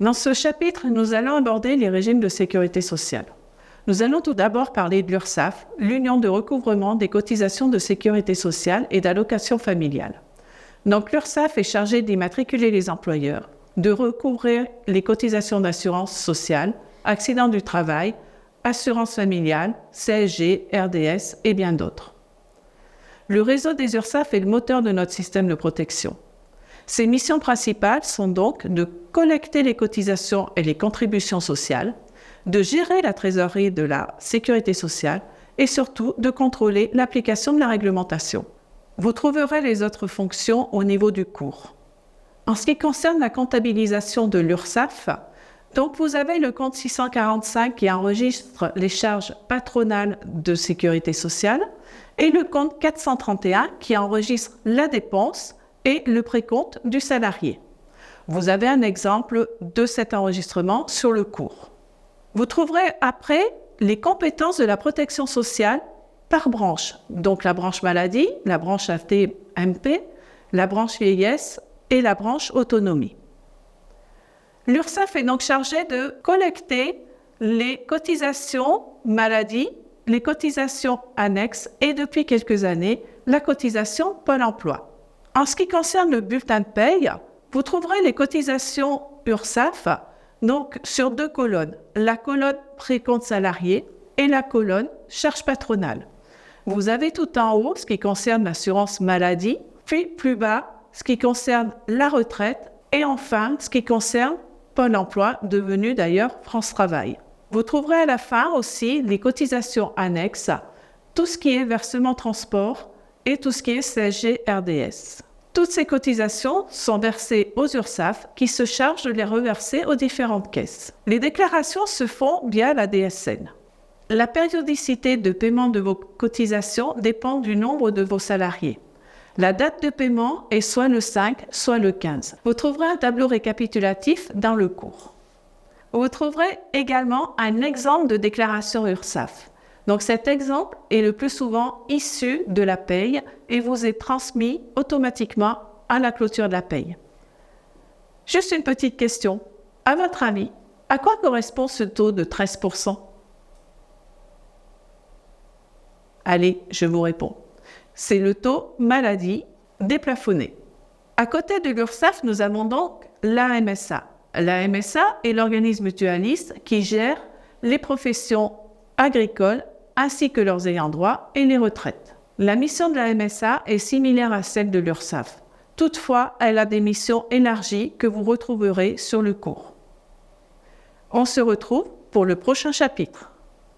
Dans ce chapitre, nous allons aborder les régimes de sécurité sociale. Nous allons tout d'abord parler de l'URSSAF, l'Union de recouvrement des cotisations de sécurité sociale et d'allocations familiales. Donc l'URSSAF est chargée d'immatriculer les employeurs, de recouvrir les cotisations d'assurance sociale, accident du travail, assurance familiale, CSG, RDS et bien d'autres. Le réseau des URSSAF est le moteur de notre système de protection. Ses missions principales sont donc de collecter les cotisations et les contributions sociales, de gérer la trésorerie de la sécurité sociale et surtout de contrôler l'application de la réglementation. Vous trouverez les autres fonctions au niveau du cours. En ce qui concerne la comptabilisation de l'URSSAF, donc vous avez le compte 645 qui enregistre les charges patronales de sécurité sociale et le compte 431 qui enregistre la dépense et le précompte du salarié. Vous avez un exemple de cet enregistrement sur le cours. Vous trouverez après les compétences de la protection sociale par branche, donc la branche maladie, la branche AT-MP, la branche vieillesse et la branche autonomie. L'URSSAF est donc chargée de collecter les cotisations maladie, les cotisations annexes et depuis quelques années, la cotisation Pôle emploi. En ce qui concerne le bulletin de paye, vous trouverez les cotisations URSSAF donc sur deux colonnes, la colonne précompte salarié et la colonne charge patronale. Vous avez tout en haut ce qui concerne l'assurance maladie, puis plus bas ce qui concerne la retraite et enfin ce qui concerne Pôle emploi, devenu d'ailleurs France Travail. Vous trouverez à la fin aussi les cotisations annexes, tout ce qui est versement transport et tout ce qui est CSG RDS. Toutes ces cotisations sont versées aux URSSAF qui se chargent de les reverser aux différentes caisses. Les déclarations se font via la DSN. La périodicité de paiement de vos cotisations dépend du nombre de vos salariés. La date de paiement est soit le 5, soit le 15. Vous trouverez un tableau récapitulatif dans le cours. Vous trouverez également un exemple de déclaration URSSAF. Donc cet exemple est le plus souvent issu de la paye et vous est transmis automatiquement à la clôture de la paye. Juste une petite question. À votre avis, à quoi correspond ce taux de 13%? Allez, je vous réponds. C'est le taux maladie déplafonné. À côté de l'URSSAF, nous avons donc la MSA. La MSA est l'organisme mutualiste qui gère les professions agricoles ainsi que leurs ayants droit et les retraites. La mission de la MSA est similaire à celle de l'URSSAF. Toutefois, elle a des missions élargies que vous retrouverez sur le cours. On se retrouve pour le prochain chapitre.